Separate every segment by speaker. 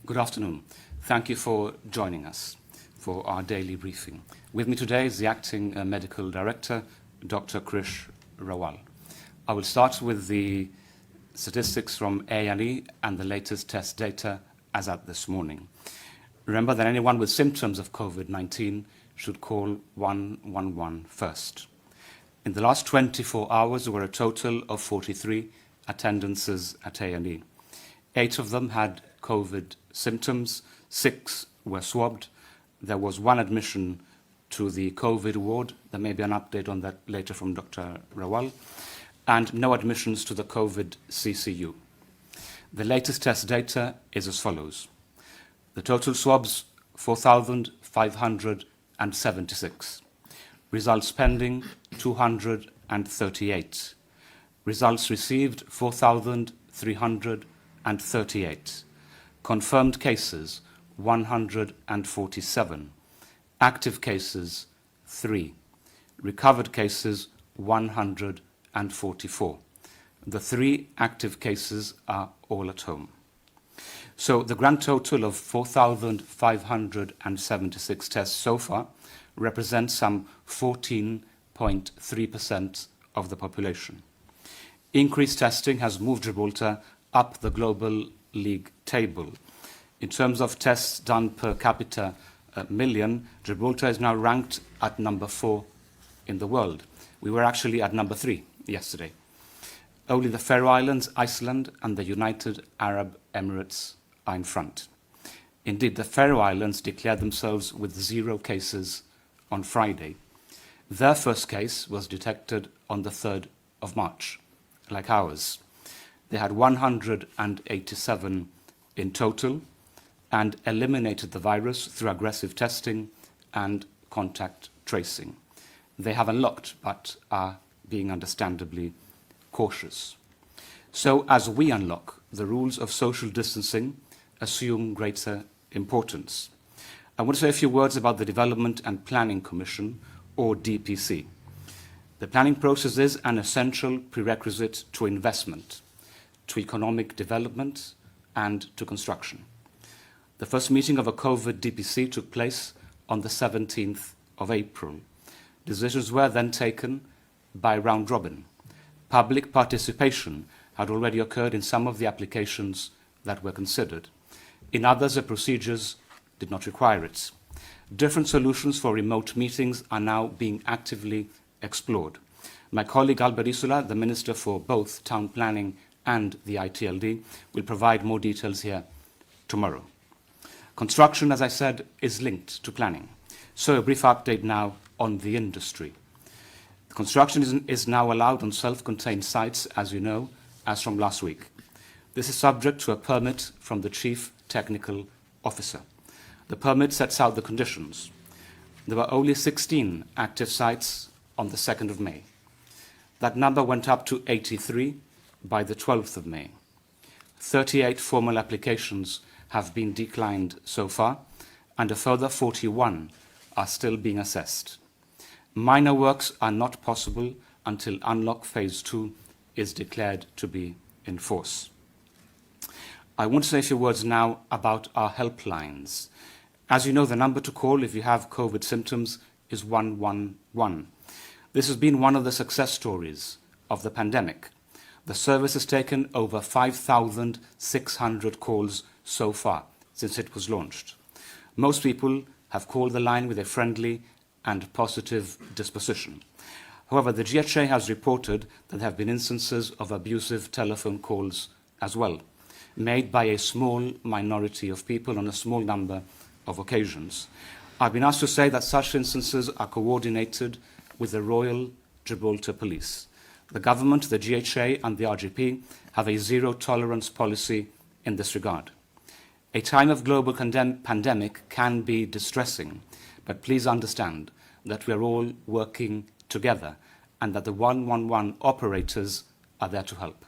Speaker 1: Good afternoon. Thank you for joining us for our daily briefing. With me today is the Acting Medical Director, Dr. Krish Rawal. I will start with the statistics from A&E and the latest test data as at this morning. Remember that anyone with symptoms of COVID-19 should call 111 first. In the last 24 hours, there were a total of 43 attendances at A&E. 8 of them had COVID symptoms, 6 were swabbed. There was 1 admission to the COVID ward. There may be an update on that later from Dr. Rawal. And no admissions to the COVID CCU. The latest test data is as follows. The total swabs, 4,576. Results pending, 238. Results received, 4,338. Confirmed cases, 147. Active cases, 3. Recovered cases, 144. The 3 active cases are all at home. So the grand total of 4,576 tests so far represents some 14.3% of the population. Increased testing has moved Gibraltar up the Global League table. In terms of tests done per capita million, Gibraltar is now ranked at number 4 in the world. We were actually at number 3 yesterday. Only the Faroe Islands, Iceland, and the United Arab Emirates are in front. Indeed, the Faroe Islands declared themselves with 0 cases on Friday. Their first case was detected on the 3rd of March, like ours. They had 187 in total and eliminated the virus through aggressive testing and contact tracing. They have unlocked, but are being understandably cautious. So as we unlock, the rules of social distancing assume greater importance. I want to say a few words about the Development and Planning Commission, or DPC. The planning process is an essential prerequisite to investment, to economic development, and to construction. The first meeting of a COVID DPC took place on the 17th of April. Decisions were then taken by round robin. Public participation had already occurred in some of the applications that were considered. In others, the procedures did not require it. Different solutions for remote meetings are now being actively explored. My colleague Albert Isola, the Minister for both Town Planning and the ITLD, will provide more details here tomorrow. Construction, as I said, is linked to planning. So a brief update now on the industry. Construction is now allowed on self-contained sites, as you know, as from last week. This is subject to a permit from the Chief Technical Officer. The permit sets out the conditions. There were only 16 active sites on the 2nd of May. That number went up to 83 by the 12th of May. 38 formal applications have been declined so far, and a further 41 are still being assessed. Minor works are not possible until Unlock Phase 2 is declared to be in force. I want to say a few words now about our helplines. As you know, the number to call if you have COVID symptoms is 111. This has been one of the success stories of the pandemic. The service has taken over 5,600 calls so far since it was launched. Most people have called the line with a friendly and positive disposition. However, the GHA has reported that there have been instances of abusive telephone calls as well, made by a small minority of people on a small number of occasions. I've been asked to say that such instances are coordinated with the Royal Gibraltar Police. The government, the GHA and the RGP have a zero-tolerance policy in this regard. A time of global pandemic can be distressing, but please understand that we are all working together and that the 111 operators are there to help.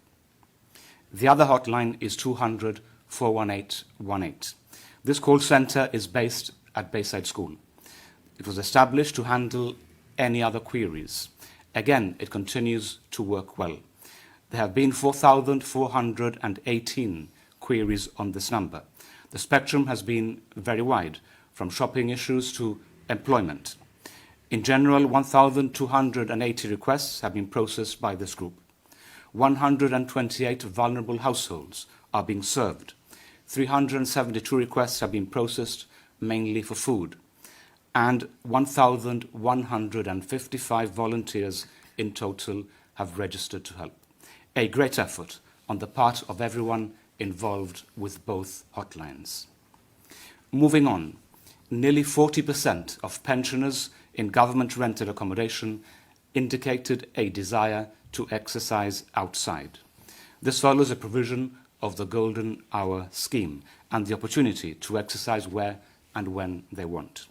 Speaker 1: The other hotline is 200 41818. This call center is based at Bayside School. It was established to handle any other queries. Again, it continues to work well. There have been 4,418 queries on this number. The spectrum has been very wide, from shopping issues to employment. In general, 1,280 requests have been processed by this group. 128 vulnerable households are being served. 372 requests have been processed mainly for food. And 1,155 volunteers in total have registered to help. A great effort on the part of everyone involved with both hotlines. Moving on, nearly 40% of pensioners in government rented accommodation indicated a desire to exercise outside. This follows a provision of the Golden Hour scheme and the opportunity to exercise where and when they want.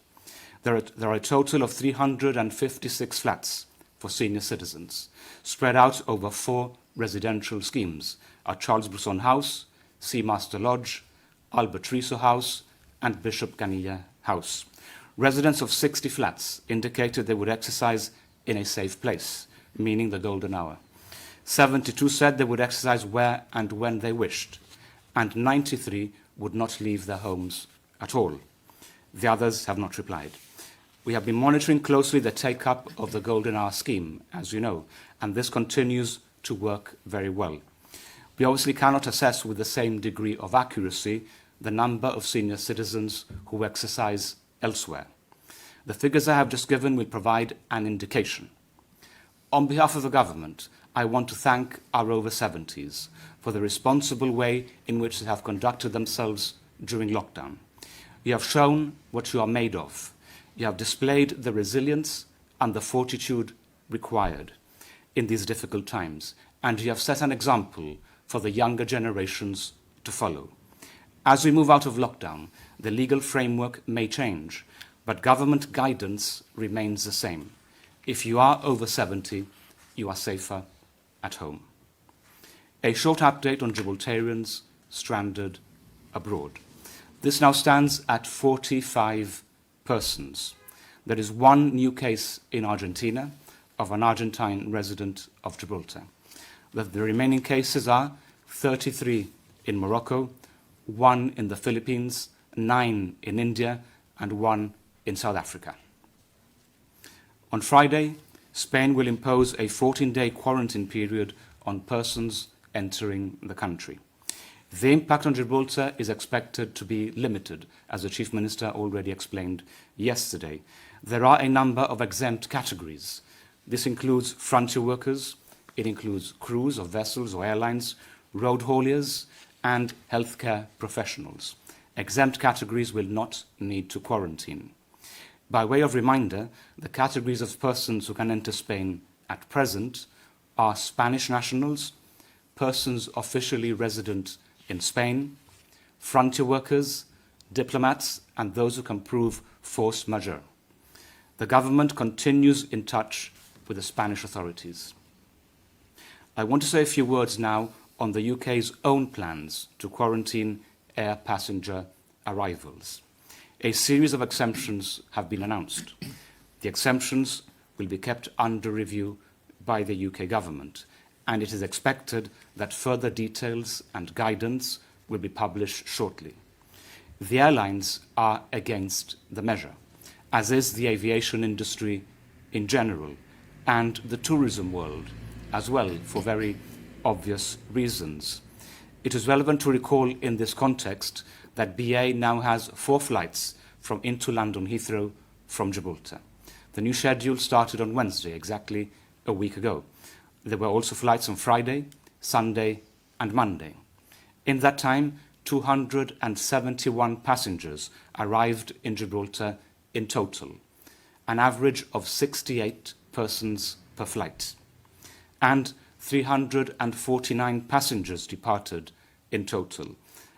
Speaker 1: There are a total of 356 flats for senior citizens, spread out over 4 residential schemes at Charles Brisson House, Seamaster Lodge, Albert Riso House, and Bishop Canilla House. Residents of 60 flats indicated they would exercise in a safe place, meaning the Golden Hour. 72 said they would exercise where and when they wished, and 93 would not leave their homes at all. The others have not replied. We have been monitoring closely the take-up of the Golden Hour scheme, as you know, and this continues to work very well. We obviously cannot assess with the same degree of accuracy the number of senior citizens who exercise elsewhere. The figures I have just given will provide an indication. On behalf of the government, I want to thank our over 70s for the responsible way in which they have conducted themselves during lockdown. You have shown what you are made of. You have displayed the resilience and the fortitude required in these difficult times, and you have set an example for the younger generations to follow. As we move out of lockdown, the legal framework may change, but government guidance remains the same. If you are over 70, you are safer at home. A short update on Gibraltarians stranded abroad. This now stands at 45 persons. There is one new case in Argentina of an Argentine resident of Gibraltar. The remaining cases are 33 in Morocco, 1 in the Philippines, 9 in India, and 1 in South Africa. On Friday, Spain will impose a 14-day quarantine period on persons entering the country. The impact on Gibraltar is expected to be limited, as the Chief Minister already explained yesterday. There are a number of exempt categories. This includes frontier workers, it includes crews of vessels or airlines, road hauliers, and healthcare professionals. Exempt categories will not need to quarantine. By way of reminder, the categories of persons who can enter Spain at present are Spanish nationals, persons officially resident in Spain, frontier workers, diplomats, and those who can prove force majeure. The government continues in touch with the Spanish authorities. I want to say a few words now on the UK's own plans to quarantine air passenger arrivals. A series of exemptions have been announced. The exemptions will be kept under review by the UK government, and it is expected that further details and guidance will be published shortly. The airlines are against the measure, as is the aviation industry in general, and the tourism world as well, for very obvious reasons. It is relevant to recall in this context that BA now has 4 flights from into London Heathrow from Gibraltar. The new schedule started on Wednesday, exactly a week ago. There were also flights on Friday, Sunday, and Monday. In that time, 271 passengers arrived in Gibraltar in total, an average of 68 persons per flight, and 349 passengers departed in total,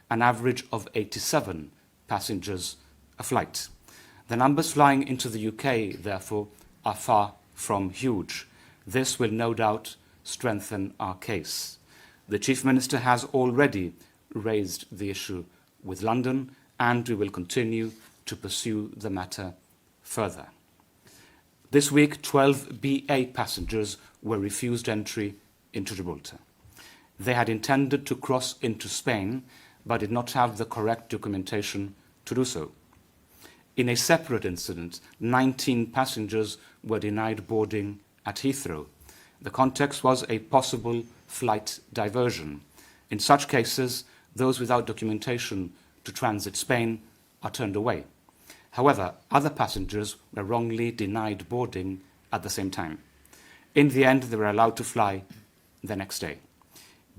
Speaker 1: an average of 87 passengers a flight. The numbers flying into the UK, therefore, are far from huge. This will no doubt strengthen our case. The Chief Minister has already raised the issue with London, and we will continue to pursue the matter further. This week, 12 BA passengers were refused entry into Gibraltar. They had intended to cross into Spain, but did not have the correct documentation to do so. In a separate incident, 19 passengers were denied boarding at Heathrow. The context was a possible flight diversion. In such cases, those without documentation to transit Spain are turned away. However, other passengers were wrongly denied boarding at the same time. In the end, they were allowed to fly the next day.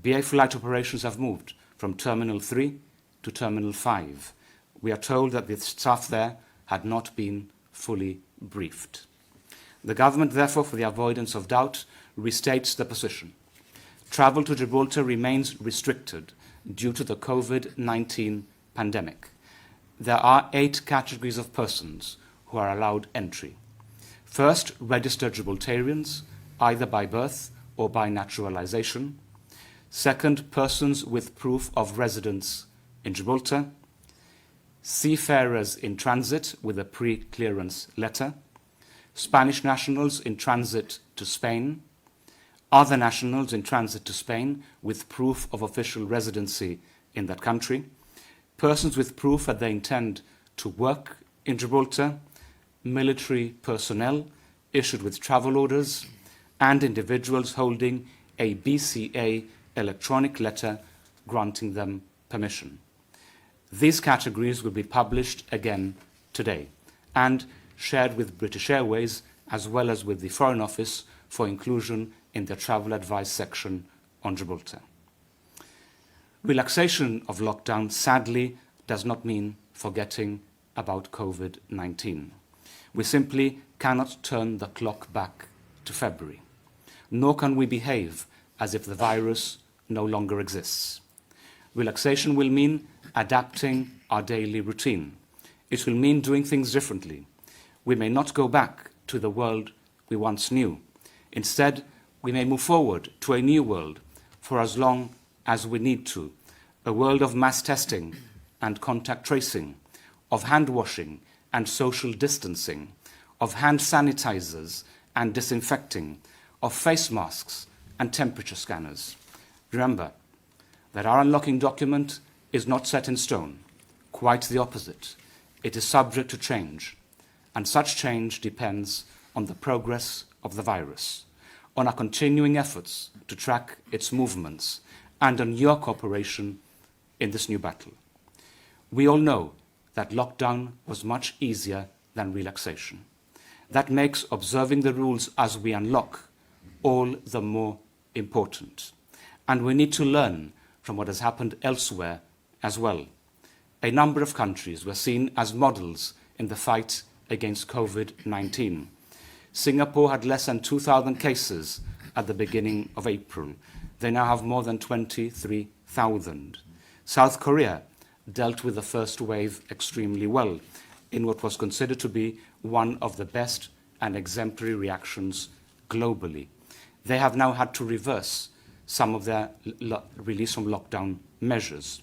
Speaker 1: BA flight operations have moved from Terminal 3 to Terminal 5. We are told that the staff there had not been fully briefed. The government, therefore, for the avoidance of doubt, restates the position. Travel to Gibraltar remains restricted due to the COVID-19 pandemic. There are 8 categories of persons who are allowed entry. First, registered Gibraltarians, either by birth or by naturalization. Second, persons with proof of residence in Gibraltar. Seafarers in transit with a pre-clearance letter. Spanish nationals in transit to Spain. Other nationals in transit to Spain with proof of official residency in that country. Persons with proof that they intend to work in Gibraltar. Military personnel issued with travel orders, and individuals holding a BCA electronic letter granting them permission. These categories will be published again today and shared with British Airways as well as with the Foreign Office for inclusion in the travel advice section on Gibraltar. Relaxation of lockdown, sadly, does not mean forgetting about COVID-19. We simply cannot turn the clock back to February, nor can we behave as if the virus no longer exists. Relaxation will mean adapting our daily routine. It will mean doing things differently. We may not go back to the world we once knew. Instead, we may move forward to a new world for as long as we need to, a world of mass testing and contact tracing, of hand washing and social distancing, of hand sanitizers and disinfecting, of face masks and temperature scanners. Remember that our unlocking document is not set in stone. Quite the opposite. It is subject to change, and such change depends on the progress of the virus, on our continuing efforts to track its movements, and on your cooperation in this new battle. We all know that lockdown was much easier than relaxation. That makes observing the rules as we unlock all the more important. And we need to learn from what has happened elsewhere as well. A number of countries were seen as models in the fight against COVID-19. Singapore had less than 2,000 cases at the beginning of April. They now have more than 23,000. South Korea dealt with the first wave extremely well, in what was considered to be one of the best and exemplary reactions globally. They have now had to reverse some of their release from lockdown measures.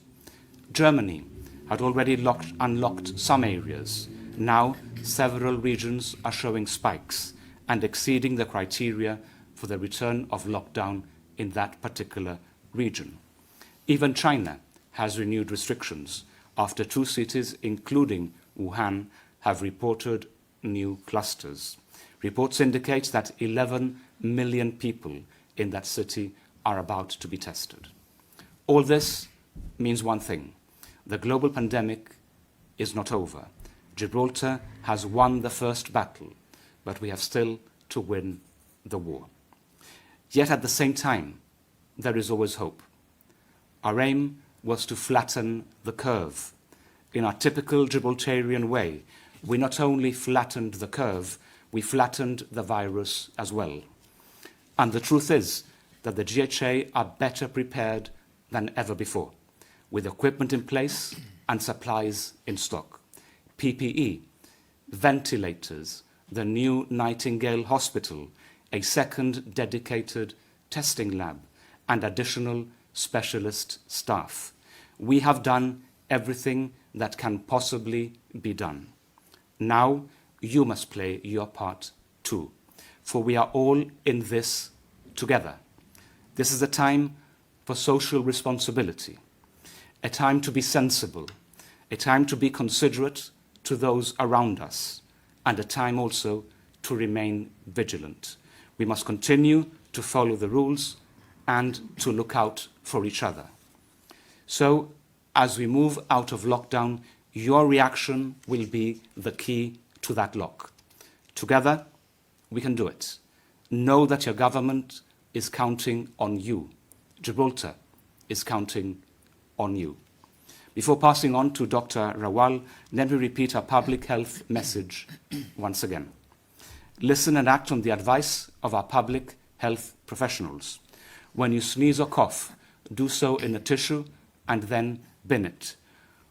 Speaker 1: Germany had already unlocked some areas. Now, several regions are showing spikes and exceeding the criteria for the return of lockdown in that particular region. Even China has renewed restrictions after 2 cities, including Wuhan, have reported new clusters. Reports indicate that 11 million people in that city are about to be tested. All this means one thing: the global pandemic is not over. Gibraltar has won the first battle, but we have still to win the war. Yet at the same time, there is always hope. Our aim was to flatten the curve. In our typical Gibraltarian way, we not only flattened the curve, we flattened the virus as well. And the truth is that the GHA are better prepared than ever before, with equipment in place and supplies in stock. PPE, ventilators, the new Nightingale Hospital, a second dedicated testing lab, and additional specialist staff. We have done everything that can possibly be done. Now you must play your part too, for we are all in this together. This is a time for social responsibility. a time to be sensible, a time to be considerate to those around us, and a time also to remain vigilant. We must continue to follow the rules and to look out for each other. So, as we move out of lockdown, your reaction will be the key to that lock. Together, we can do it. Know that your government is counting on you. Gibraltar is counting on you. Before passing on to Dr. Rawal, let me repeat our public health message once again. Listen and act on the advice of our public health professionals. When you sneeze or cough, do so in a tissue and then bin it.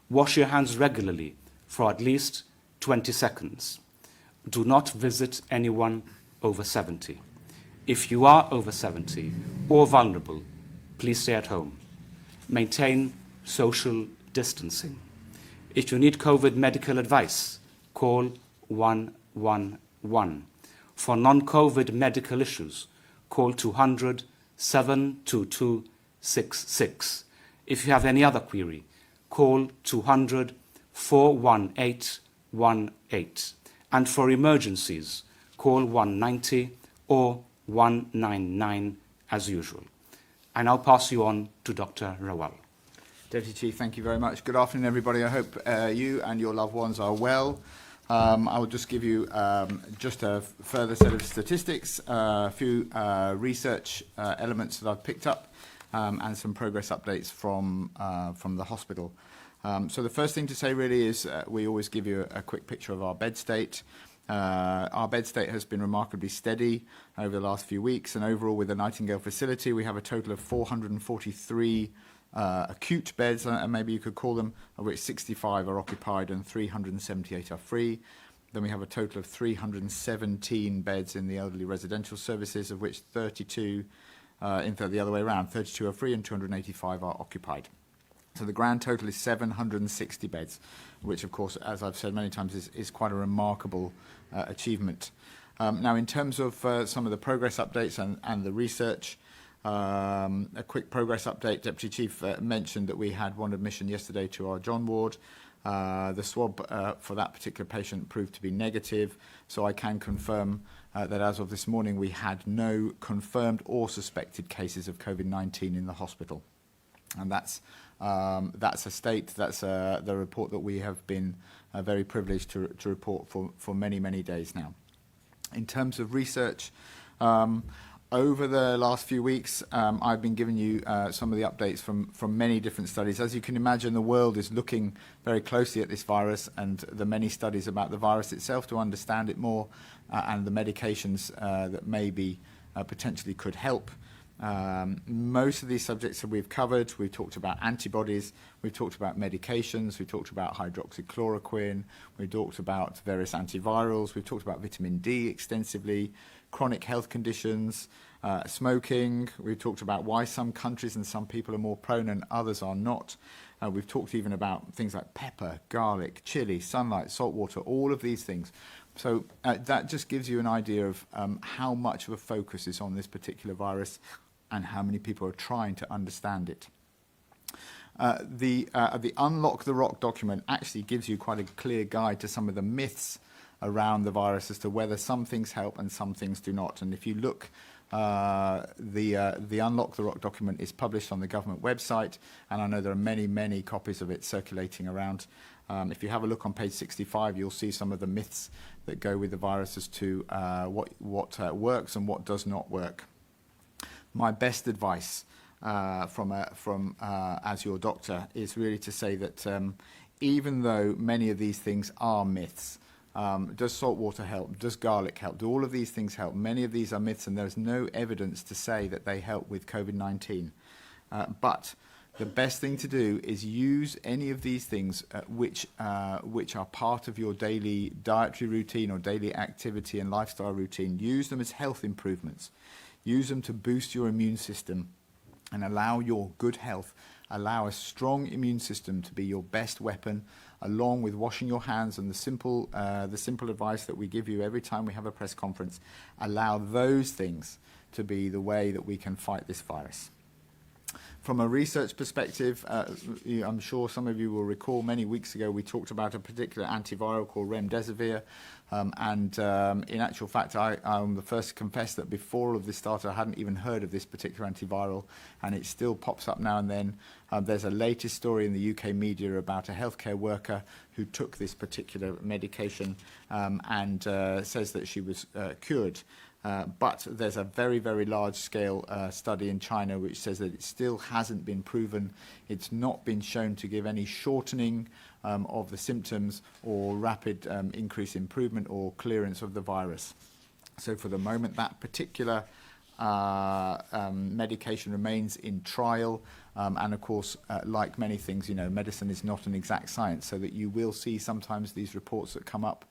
Speaker 1: Wash your hands regularly for at least 20 seconds. Do not visit anyone over 70. If you are over 70 or vulnerable, please stay at home. Maintain social distancing. If you need COVID medical advice, call 111. For non-COVID medical issues, call 200 722 66. If you have any other query, call 200 418 18. And for emergencies, call 190 or 199 as usual. I now pass you on to Dr. Rawal.
Speaker 2: Deputy Chief, thank you very much. Good afternoon, everybody. I hope you and your loved ones are well. I will just give you just a further set of statistics, a few research elements that I've picked up, and some progress updates from the hospital. So the first thing to say really is we always give you a quick picture of our bed state. Our bed state has been remarkably steady over the last few weeks, and overall with the Nightingale facility we have a total of 443 acute beds, maybe you could call them, of which 65 are occupied and 378 are free. Then we have a total of 317 beds in the elderly residential services, of which 32, the other way around, 32 are free and 285 are occupied. So the grand total is 760 beds, which of course, as I've said many times, is quite a remarkable achievement. Now in terms of some of the progress updates and the research, a quick progress update. Deputy Chief mentioned that we had one admission yesterday to our John ward. The swab for that particular patient proved to be negative, so I can confirm that as of this morning we had no confirmed or suspected cases of COVID-19 in the hospital. And that's the report that we have been very privileged to report for many, many days now. In terms of research, over the last few weeks, I've been giving you some of the updates from many different studies. As you can imagine, the world is looking very closely at this virus and the many studies about the virus itself to understand it more and the medications that maybe potentially could help. Most of these subjects that we've covered, we've talked about antibodies, we've talked about medications, we've talked about hydroxychloroquine, we've talked about various antivirals, we've talked about vitamin D extensively, chronic health conditions, smoking. We've talked about why some countries and some people are more prone and others are not. We've talked even about things like pepper, garlic, chili, sunlight, salt water, all of these things. So that just gives you an idea of how much of a focus is on this particular virus and how many people are trying to understand it. The Unlock the Rock document actually gives you quite a clear guide to some of the myths around the virus as to whether some things help and some things do not. And if you look, the Unlock the Rock document is published on the government website, and I know there are many, many copies of it circulating around. If you have a look on page 65, you'll see some of the myths that go with the virus as to what works and what does not work. My best advice as your doctor is really to say that even though many of these things are myths, does salt water help? Does garlic help? Do all of these things help? Many of these are myths, and there's no evidence to say that they help with COVID-19. But the best thing to do is use any of these things which are part of your daily dietary routine or daily activity and lifestyle routine. Use them as health improvements. Use them to boost your immune system and allow your good health, allow a strong immune system to be your best weapon, along with washing your hands and the simple advice that we give you every time we have a press conference. Allow those things to be the way that we can fight this virus. From a research perspective, I'm sure some of you will recall many weeks ago we talked about a particular antiviral called remdesivir. In actual fact, I'm the first to confess that before all of this started, I hadn't even heard of this particular antiviral, and it still pops up now and then. There's a latest story in the UK media about a healthcare worker who took this particular medication and says that she was cured. But there's a very, very large-scale study in China which says that it still hasn't been proven. It's not been shown to give any shortening of the symptoms or rapid increase in improvement or clearance of the virus. So for the moment, that particular medication remains in trial. And of course, like many things, medicine is not an exact science, so that you will see sometimes these reports that come up,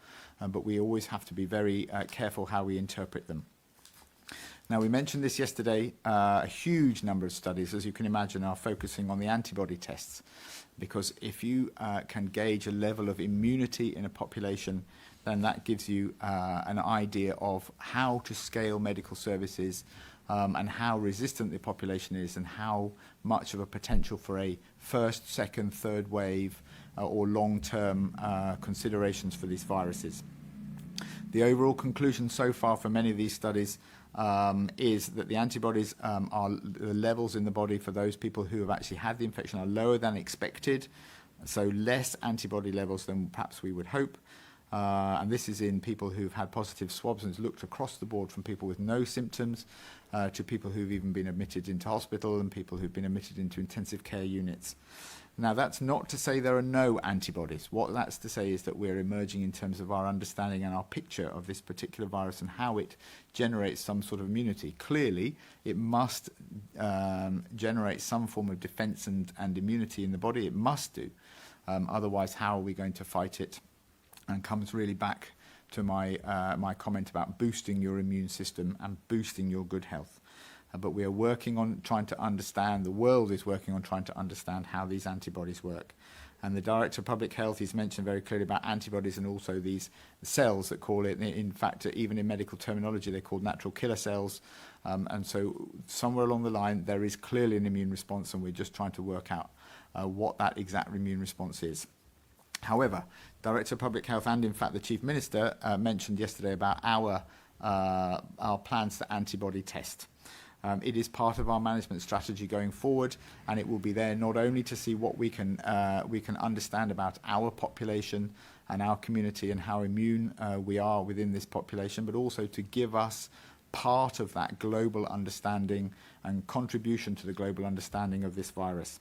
Speaker 2: but we always have to be very careful how we interpret them. Now, we mentioned this yesterday, a huge number of studies, as you can imagine, are focusing on the antibody tests, because if you can gauge a level of immunity in a population, then that gives you an idea of how to scale medical services and how resistant the population is and how much of a potential for a first, second, third wave or long-term considerations for these viruses. The overall conclusion so far for many of these studies is that the antibodies the levels in the body for those people who have actually had the infection are lower than expected, so less antibody levels than perhaps we would hope. And this is in people who've had positive swabs, and it's looked across the board from people with no symptoms to people who've even been admitted into hospital and people who've been admitted into intensive care units. Now, that's not to say there are no antibodies. What that's to say is that we're emerging in terms of our understanding and our picture of this particular virus and how it generates some sort of immunity. Clearly, it must generate some form of defense and immunity in the body. It must do. Otherwise, how are we going to fight it? And comes really back to my comment about boosting your immune system and boosting your good health. But we are working on trying to understand, the world is working on trying to understand how these antibodies work. And the Director of Public Health, he's mentioned very clearly about antibodies and also these cells that call it, in fact, even in medical terminology, they're called natural killer cells. And so somewhere along the line, there is clearly an immune response, and we're just trying to work out what that exact immune response is. However, Director of Public Health and, in fact, the Chief Minister mentioned yesterday about our plans to antibody test. It is part of our management strategy going forward, and it will be there not only to see what we can understand about our population and our community and how immune we are within this population, but also to give us part of that global understanding and contribution to the global understanding of this virus.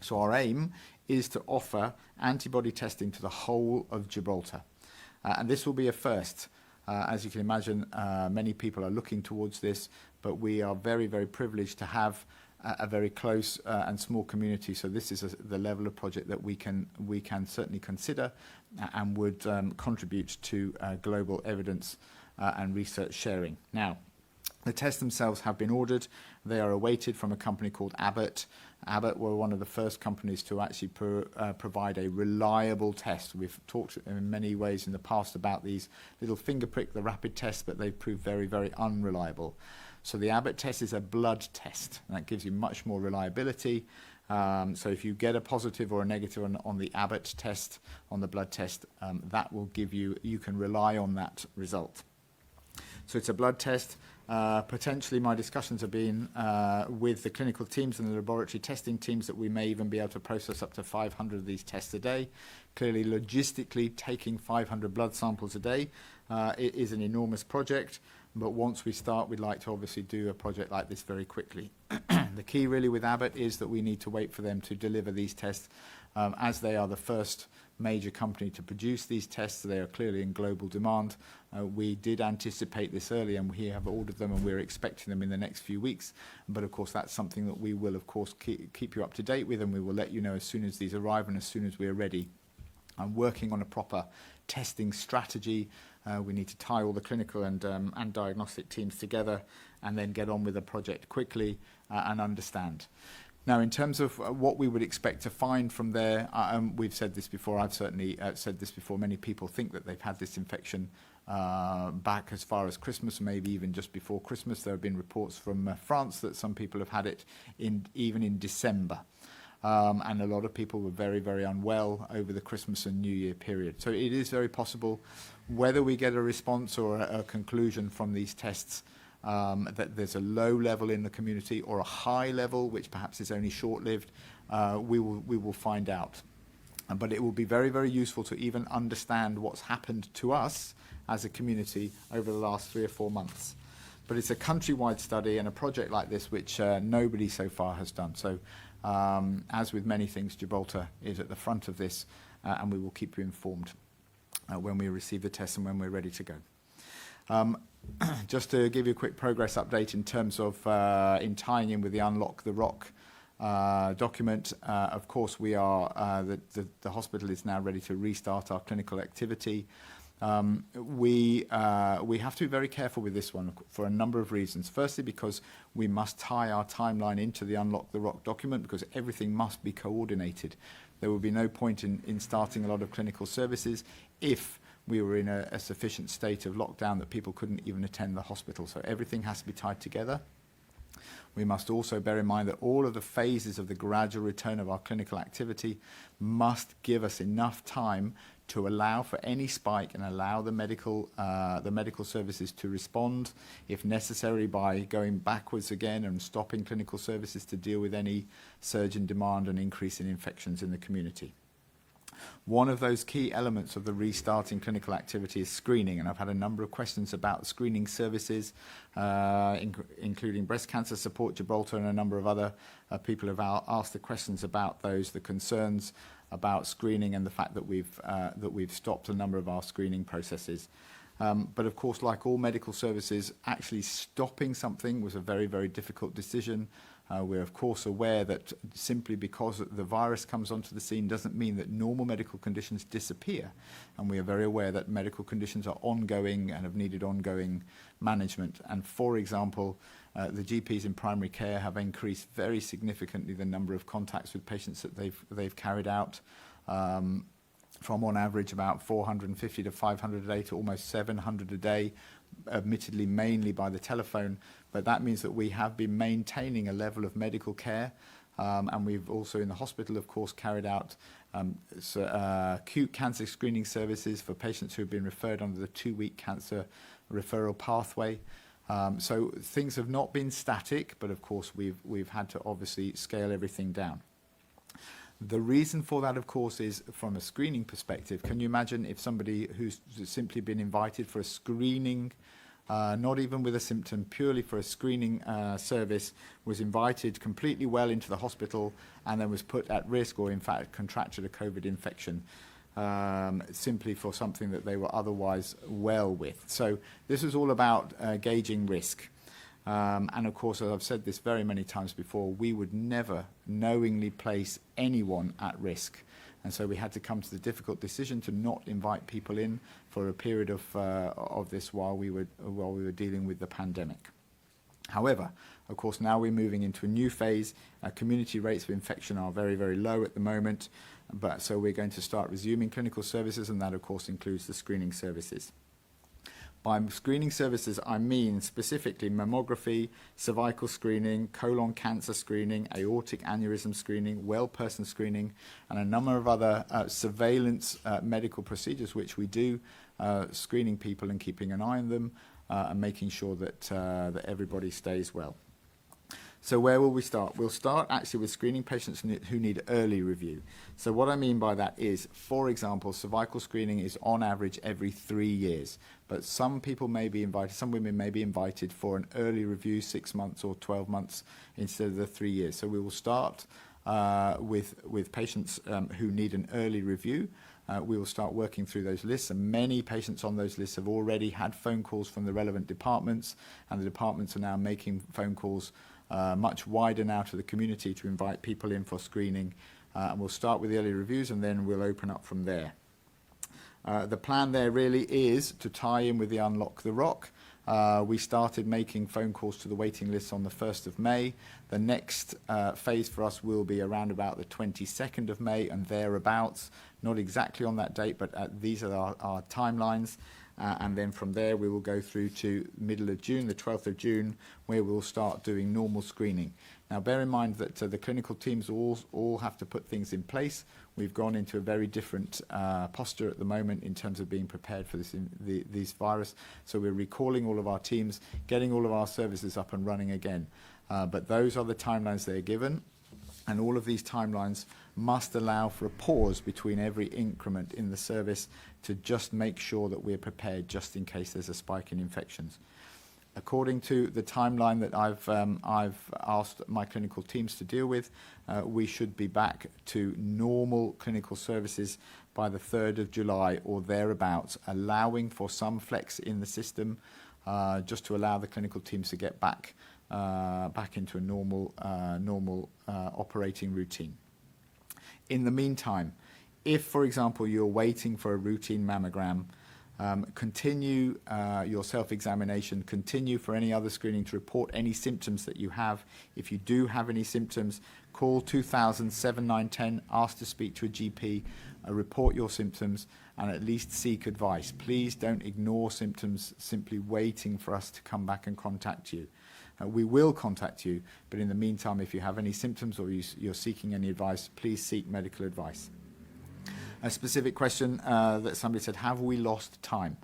Speaker 2: So our aim is to offer antibody testing to the whole of Gibraltar. And this will be a first. As you can imagine, many people are looking towards this, but we are very, very privileged to have a very close and small community. So this is the level of project that we can certainly consider and would contribute to global evidence and research sharing. Now, the tests themselves have been ordered. They are awaited from a company called Abbott. Abbott were one of the first companies to actually provide a reliable test. We've talked in many ways in the past about these little finger prick, the rapid tests, but they've proved very, very unreliable. So the Abbott test is a blood test, and that gives you much more reliability. So if you get a positive or a negative on the Abbott test, on the blood test, that will give you can rely on that result. So it's a blood test. Potentially my discussions have been with the clinical teams and the laboratory testing teams that we may even be able to process up to 500 of these tests a day. Clearly, logistically, taking 500 blood samples a day it is an enormous project, but once we start, we'd like to obviously do a project like this very quickly. The key really with Abbott is that we need to wait for them to deliver these tests as they are the first major company to produce these tests. They are clearly in global demand. We did anticipate this early, and we have ordered them, and we're expecting them in the next few weeks. But of course, that's something that we will, of course, keep you up to date with, and we will let you know as soon as these arrive and as soon as we are ready. I'm working on a proper testing strategy. We need to tie all the clinical and diagnostic teams together and then get on with the project quickly and understand. Now, in terms of what we would expect to find from there, we've said this before, I've certainly said this before, many people think that they've had this infection back as far as Christmas, maybe even just before Christmas. There have been reports from France that some people have had it even in December. And a lot of people were very, very unwell over the Christmas and New Year period. So it is very possible, whether we get a response or a conclusion from these tests, that there's a low level in the community or a high level, which perhaps is only short-lived, we will find out. But it will be very, very useful to even understand what's happened to us as a community over the last 3 or 4 months. But it's a countrywide study and a project like this which nobody so far has done. So as with many things, Gibraltar is at the front of this, and we will keep you informed when we receive the tests and when we're ready to go. Just to give you a quick progress update in terms of in tying in with the Unlock the Rock document, of course we are, the hospital is now ready to restart our clinical activity. We have to be very careful with this one for a number of reasons. Firstly, because we must tie our timeline into the Unlock the Rock document, because everything must be coordinated. There will be no point in starting a lot of clinical services if we were in a sufficient state of lockdown that people couldn't even attend the hospital. So everything has to be tied together. We must also bear in mind that all of the phases of the gradual return of our clinical activity must give us enough time to allow for any spike and allow the medical services to respond, if necessary, by going backwards again and stopping clinical services to deal with any surge in demand and increase in infections in the community. One of those key elements of the restarting clinical activity is screening, and I've had a number of questions about screening services, including Breast Cancer Support Gibraltar, and a number of other people have asked the questions about those, the concerns about screening and the fact that we've stopped a number of our screening processes. But of course, like all medical services, actually stopping something was a very, very difficult decision. We're of course aware that simply because the virus comes onto the scene doesn't mean that normal medical conditions disappear. And we are very aware that medical conditions are ongoing and have needed ongoing management. And for example, the GPs in primary care have increased very significantly the number of contacts with patients that they've carried out, from on average about 450 to 500 a day to almost 700 a day, admittedly mainly by the telephone. But that means that we have been maintaining a level of medical care, and we've also in the hospital, of course, carried out acute cancer screening services for patients who have been referred under the 2-week cancer referral pathway. So things have not been static, but of course we've had to obviously scale everything down. The reason for that, of course, is from a screening perspective. Can you imagine if somebody who's simply been invited for a screening, not even with a symptom, purely for a screening service, was invited completely well into the hospital and then was put at risk or in fact contracted a COVID infection simply for something that they were otherwise well with? So this is all about gauging risk. And of course, as I've said this very many times before, we would never knowingly place anyone at risk. And so we had to come to the difficult decision to not invite people in for a period of this while we were dealing with the pandemic. However, of course, now we're moving into a new phase. Community rates of infection are very, very low at the moment. But so we're going to start resuming clinical services, and that, of course, includes the screening services. By screening services, I mean specifically mammography, cervical screening, colon cancer screening, aortic aneurysm screening, well person screening, and a number of other surveillance medical procedures which we do, screening people and keeping an eye on them and making sure that everybody stays well. So where will we start? We'll start actually with screening patients who need early review. So what I mean by that is, for example, cervical screening is on average every 3 years. But some people may be invited, some women may be invited for an early review 6 months or 12 months instead of the 3 years. So we will start with patients who need an early review. We will start working through those lists, and many patients on those lists have already had phone calls from the relevant departments, and the departments are now making phone calls much wider now to the community to invite people in for screening. And we'll start with the early reviews, and then we'll open up from there. The plan there really is to tie in with the Unlock the Rock. We started making phone calls to the waiting lists on the 1st of May. The next phase for us will be around about the 22nd of May and thereabouts. Not exactly on that date, but these are our timelines. And then from there we will go through to middle of June, the 12th of June, where we'll start doing normal screening. Now bear in mind that the clinical teams all have to put things in place. We've gone into a very different posture at the moment in terms of being prepared for this virus. So we're recalling all of our teams, getting all of our services up and running again. But those are the timelines they're given. And all of these timelines must allow for a pause between every increment in the service to just make sure that we're prepared just in case there's a spike in infections. According to the timeline that I've asked my clinical teams to deal with, we should be back to normal clinical services by the 3rd of July or thereabouts, allowing for some flex in the system just to allow the clinical teams to get back into a normal operating routine. In the meantime, if, for example, you're waiting for a routine mammogram, continue your self-examination, continue for any other screening to report any symptoms that you have. If you do have any symptoms, call 2000 7910, ask to speak to a GP, report your symptoms, and at least seek advice. Please don't ignore symptoms simply waiting for us to come back and contact you. We will contact you, but in the meantime, if you have any symptoms or you're seeking any advice, please seek medical advice. A specific question that somebody said, have we lost time?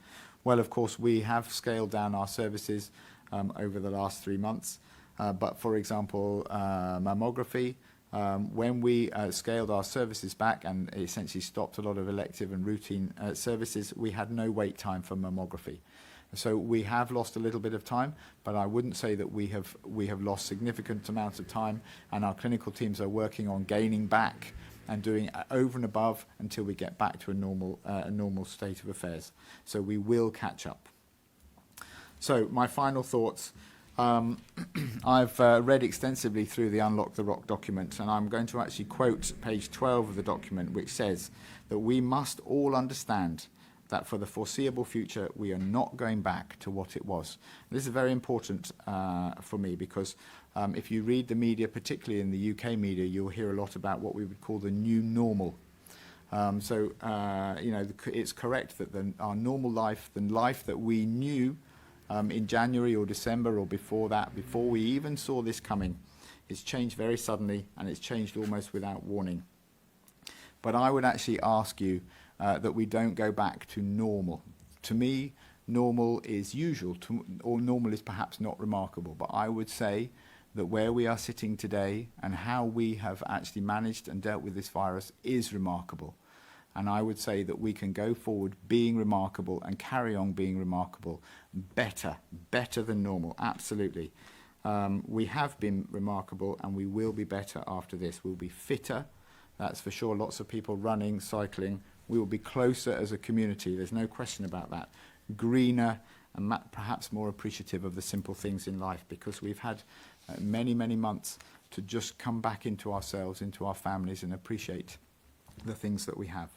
Speaker 2: Well, of course, we have scaled down our services over the last 3 months. But for example, mammography, when we scaled our services back and essentially stopped a lot of elective and routine services, we had no wait time for mammography. So we have lost a little bit of time, but I wouldn't say that we have lost significant amounts of time, and our clinical teams are working on gaining back and doing over and above until we get back to a normal state of affairs. So we will catch up. So my final thoughts. I've read extensively through the Unlock the Rock document, and I'm going to actually quote page 12 of the document, which says that we must all understand that for the foreseeable future, we are not going back to what it was. This is very important for me because if you read the media, particularly in the UK media, you'll hear a lot about what we would call the new normal. It's correct that our normal life, the life that we knew in January or December or before that, before we even saw this coming, it's changed very suddenly, and it's changed almost without warning. But I would actually ask you that we don't go back to normal. To me, normal is usual, or normal is perhaps not remarkable, but I would say that where we are sitting today and how we have actually managed and dealt with this virus is remarkable. And I would say that we can go forward being remarkable and carry on being remarkable better than normal, absolutely. We have been remarkable and we will be better after this. We'll be fitter, that's for sure. Lots of people running, cycling. We will be closer as a community, there's no question about that. Greener and perhaps more appreciative of the simple things in life, because we've had many months to just come back into ourselves, into our families, and appreciate the things that we have.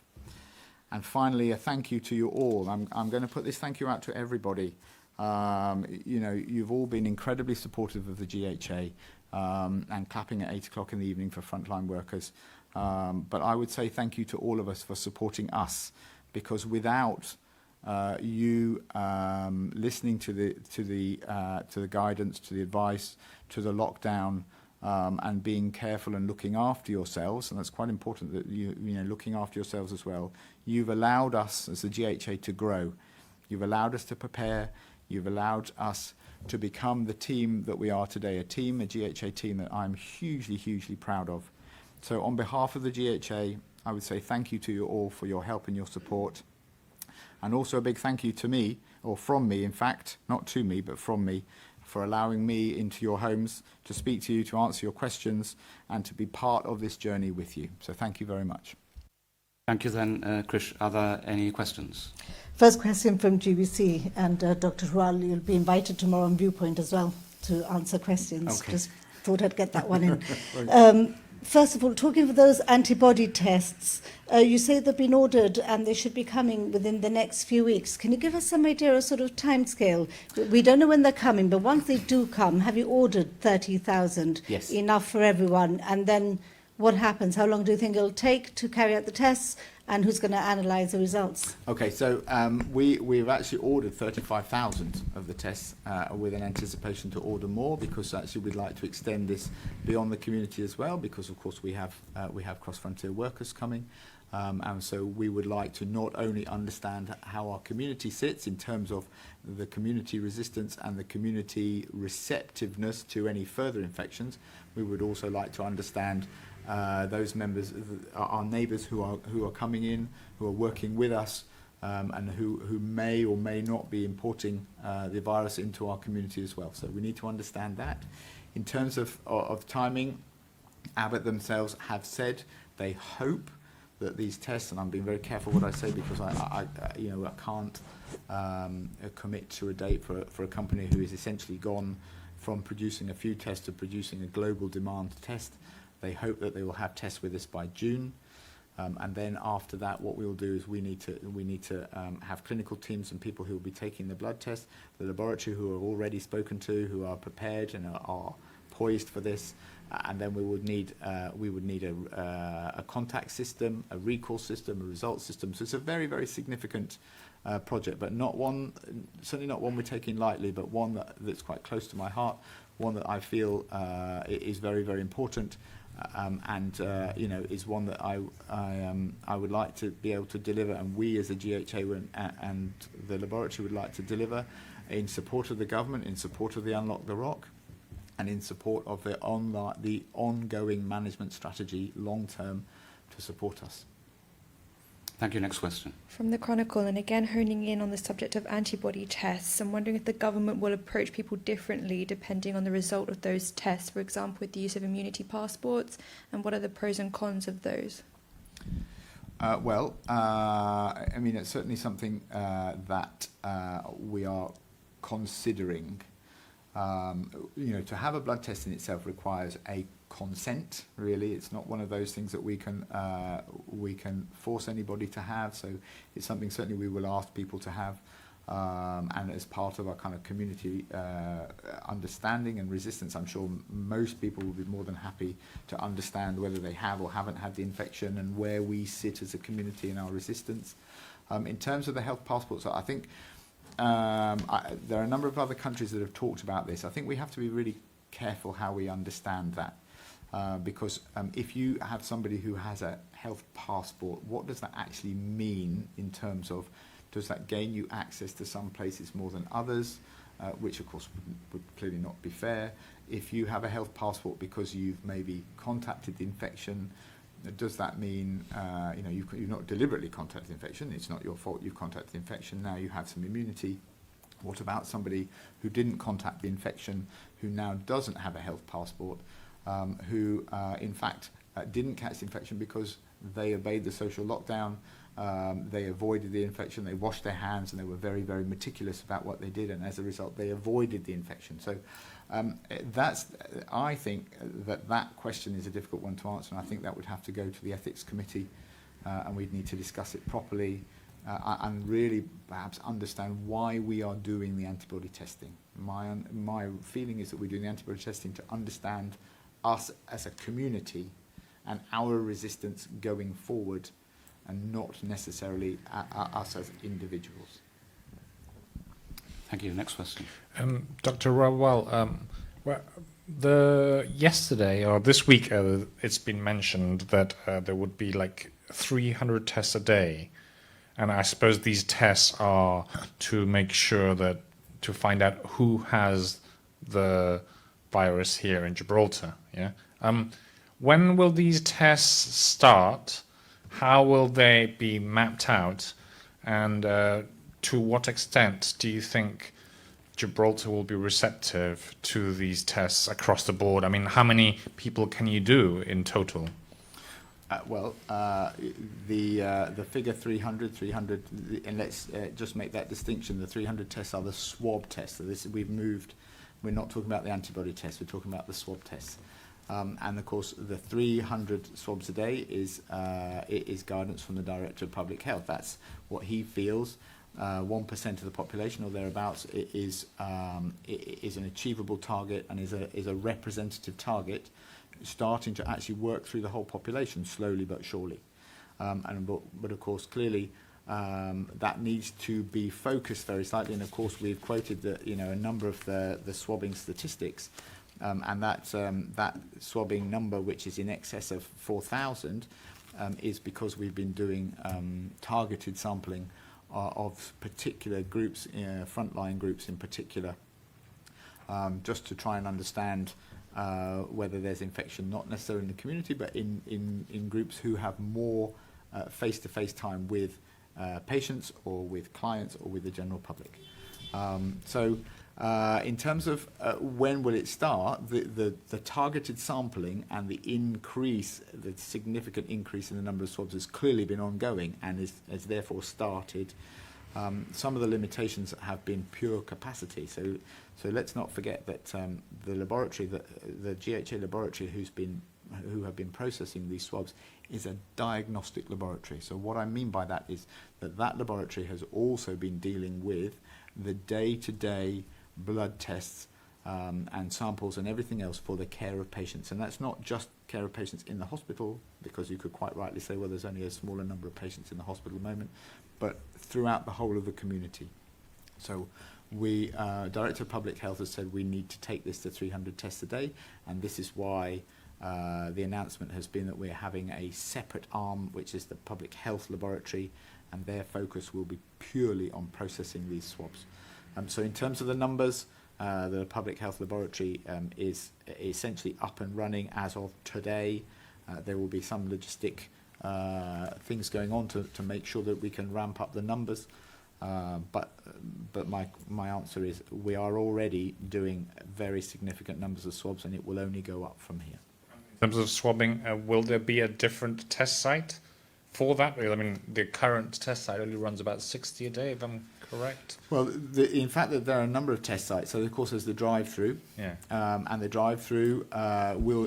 Speaker 2: And finally, a thank you to you all. I'm going to put this thank you out to everybody. You've all been incredibly supportive of the GHA and clapping at 8 o'clock in the evening for frontline workers. But I would say thank you to all of us for supporting us, because without you listening to the guidance, to the advice, to the lockdown, and being careful and looking after yourselves, and that's quite important that you looking after yourselves as well. You've allowed us as the GHA to grow. You've allowed us to prepare. You've allowed us to become the team that we are today, a GHA team that I'm hugely proud of. So on behalf of the GHA, I would say thank you to you all for your help and your support. And also a big thank you to me, or from me in fact, not to me, but from me, for allowing me into your homes to speak to you, to answer your questions, and to be part of this journey with you. So thank you very much.
Speaker 1: Thank you then, Krish. Are there any questions?
Speaker 3: First question from GBC, and Dr. Rual, you'll be invited tomorrow on Viewpoint as well to answer questions.
Speaker 1: Okay.
Speaker 3: Just thought I'd get that one in. First of all, talking of those antibody tests, you say they've been ordered and they should be coming within the next few weeks. Can you give us some idea of sort of timescale? We don't know when they're coming, but once they do come, have you ordered 30,000?
Speaker 2: Yes.
Speaker 3: Enough for everyone? And then what happens? How long do you think it'll take to carry out the tests? And who's going to analyse the results?
Speaker 2: Okay, so we've actually ordered 35,000 of the tests with an anticipation to order more, because actually we'd like to extend this beyond the community as well, because of course we have cross-frontier workers coming, and so we would like to not only understand how our community sits in terms of the community resistance and the community receptiveness to any further infections, we would also like to understand those members, our neighbours who are coming in, who are working with us, and who may or may not be importing the virus into our community as well. So we need to understand that. In terms of timing, Abbott themselves have said they hope that these tests, and I'm being very careful what I say because I can't commit to a date for a company who is essentially gone from producing a few tests to producing a global demand test. They hope that they will have tests with us by June, and then after that, what we will do is we need to have clinical teams and people who will be taking the blood test, the laboratory who are already spoken to, who are prepared and are poised for this, and then we would need a contact system, a recall system, a result system. So it's a very, very significant project, but certainly not one we're taking lightly, but one that's quite close to my heart, one that I feel is very, very important. And is one that I would like to be able to deliver, and we as a GHA and the laboratory would like to deliver in support of the government, in support of the Unlock the Rock, and in support of the ongoing management strategy long term to support us.
Speaker 1: Thank you. Next question.
Speaker 4: From the Chronicle, and again honing in on the subject of antibody tests, I'm wondering if the government will approach people differently depending on the result of those tests, for example, with the use of immunity passports, and what are the pros and cons of those?
Speaker 2: It's certainly something that we are considering. To have a blood test in itself requires a consent. Really, it's not one of those things that we can force anybody to have. So it's something certainly we will ask people to have, and as part of our kind of community understanding and resistance, I'm sure most people will be more than happy to understand whether they have or haven't had the infection and where we sit as a community in our resistance. In terms of the health passports, I think there are a number of other countries that have talked about this. I think we have to be really careful how we understand that. Because if you have somebody who has a health passport, what does that actually mean in terms of, does that gain you access to some places more than others, which of course would clearly not be fair. If you have a health passport because you've maybe contacted the infection, does that mean you've not deliberately contacted the infection, it's not your fault you've contacted the infection, now you have some immunity. What about somebody who didn't contact the infection, who now doesn't have a health passport, who in fact didn't catch the infection because they obeyed the social lockdown, they avoided the infection, they washed their hands, and they were very, very meticulous about what they did, and as a result they avoided the infection. So I think that question is a difficult one to answer, and I think that would have to go to the ethics committee, and we'd need to discuss it properly, and really perhaps understand why we are doing the antibody testing. My feeling is that we're doing the antibody testing to understand us as a community and our resistance going forward, and not necessarily us as individuals.
Speaker 1: Thank you. Next question.
Speaker 5: Dr. Rawal, yesterday or this week, it's been mentioned that there would be like 300 tests a day, and I suppose these tests are to make sure to find out who has the virus here in Gibraltar. Yeah. When will these tests start? How will they be mapped out? And to what extent do you think Gibraltar will be receptive to these tests across the board? I mean, how many people can you do in total?
Speaker 2: The figure 300, and let's just make that distinction. The 300 tests are the swab tests. So we're not talking about the antibody tests, we're talking about the swab tests. And of course, the 300 swabs a day is guidance from the Director of Public Health. That's what he feels. 1% of the population or thereabouts is an achievable target and is a representative target, starting to actually work through the whole population slowly but surely. But of course, clearly, that needs to be focused very slightly. And of course, we've quoted a number of the swabbing statistics. And that swabbing number, which is in excess of 4,000, is because we've been doing targeted sampling of particular groups, frontline groups in particular, just to try and understand whether there's infection, not necessarily in the community, but in groups who have more face-to-face time with patients or with clients or with the general public. In terms of when will it start, the targeted sampling and the significant increase in the number of swabs has clearly been ongoing and has therefore started. Some of the limitations have been pure capacity. So let's not forget that the laboratory, the GHA laboratory, who have been processing these swabs, is a diagnostic laboratory. So what I mean by that is that laboratory has also been dealing with the day-to-day blood tests and samples and everything else for the care of patients. And that's not just care of patients in the hospital, because you could quite rightly say, well, there's only a smaller number of patients in the hospital at the moment, but throughout the whole of the community. So we, Director of Public Health has said we need to take this to 300 tests a day, and this is why the announcement has been that we're having a separate arm, which is the Public Health Laboratory, and their focus will be purely on processing these swabs. So in terms of the numbers, the Public Health Laboratory is essentially up and running as of today. There will be some logistic things going on to make sure that we can ramp up the numbers. But my answer is we are already doing very significant numbers of swabs, and it will only go up from here.
Speaker 5: In terms of swabbing, will there be a different test site for that? I mean, the current test site only runs about 60 a day, if I'm correct.
Speaker 2: Well, in fact, there are a number of test sites. So, of course, there's the drive-through, and the drive-through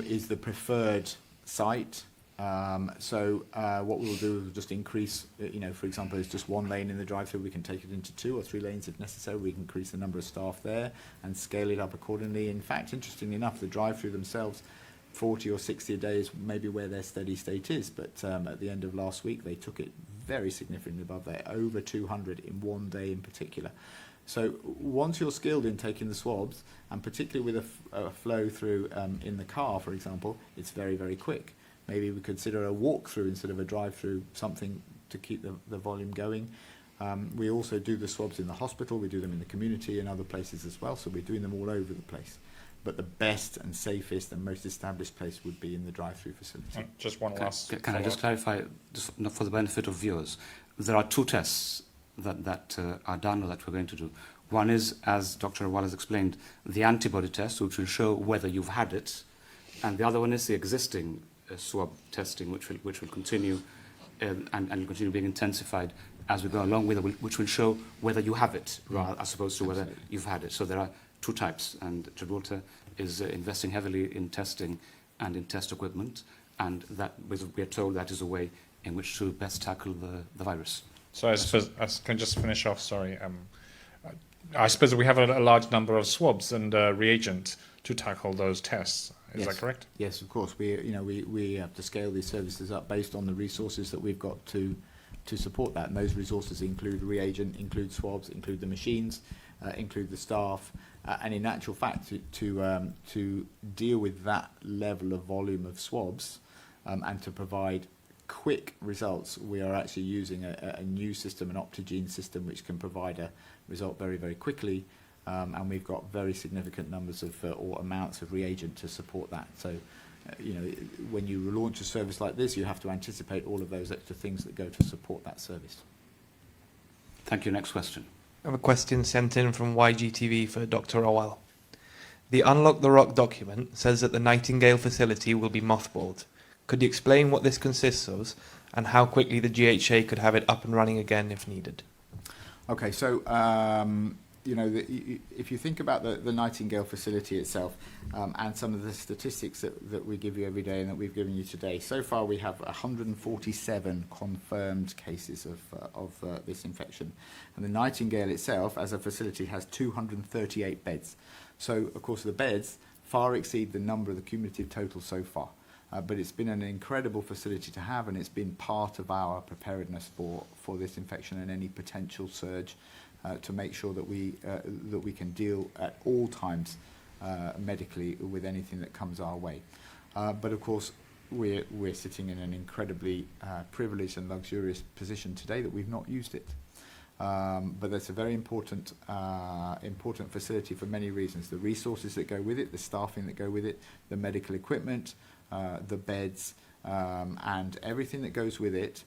Speaker 2: is the preferred site. What we'll do is just increase, for example, it's just one lane in the drive-through, we can take it into 2 or 3 lanes if necessary. We can increase the number of staff there and scale it up accordingly. In fact, interestingly enough, the drive-through themselves, 40 or 60 a day is maybe where their steady state is, but at the end of last week they took it very significantly above there, over 200 in one day in particular. So once you're skilled in taking the swabs, and particularly with a flow through in the car, for example, it's very, very quick. Maybe we consider a walk-through instead of a drive-through, something to keep the volume going. We also do the swabs in the hospital, we do them in the community and other places as well, so we're doing them all over the place. But the best and safest and most established place would be in the drive-through facility.
Speaker 5: Just one last.
Speaker 1: Can I just clarify, just for the benefit of viewers? There are 2 tests that are done or that we're going to do. One is, as Dr. Awal has explained, the antibody test, which will show whether you've had it, and the other one is the existing swab testing, which will continue and continue being intensified as we go along with it, which will show whether you have it, rather, as opposed to whether you've had it. So there are 2 types, and Gibraltar is investing heavily in testing and in test equipment, and that we are told that is a way in which to best tackle the virus.
Speaker 5: So I suppose I can just finish off. Sorry, I suppose we have a large number of swabs and reagent to tackle those tests. Is that correct?
Speaker 2: Yes, of course. We have to scale these services up based on the resources that we've got to support that, and those resources include reagent, include swabs, include the machines, include the staff, and in actual fact, to deal with that level of volume of swabs and to provide quick results, we are actually using a new system, an Optigene system, which can provide a result very, very quickly, and we've got very significant numbers of or amounts of reagent to support that. So, when you launch a service like this, you have to anticipate all of those extra things that go to support that service.
Speaker 1: Thank you. Next question.
Speaker 6: I have a question sent in from YGTV for Dr. Awal. The Unlock the Rock document says that the Nightingale facility will be mothballed. Could you explain what this consists of and how quickly the GHA could have it up and running again if needed?
Speaker 2: Okay, so you know, if you think about the Nightingale facility itself and some of the statistics that we give you every day and that we've given you today, so far we have 147 confirmed cases of this infection. And the Nightingale itself, as a facility, has 238 beds. So, of course, the beds far exceed the number of the cumulative total so far. But it's been an incredible facility to have, and it's been part of our preparedness for this infection and any potential surge, to make sure that we can deal at all times medically with anything that comes our way. But of course, we're sitting in an incredibly privileged and luxurious position today that we've not used it. But that's a very important facility for many reasons. The resources that go with it, the staffing that go with it, the medical equipment, the beds, and everything that goes with it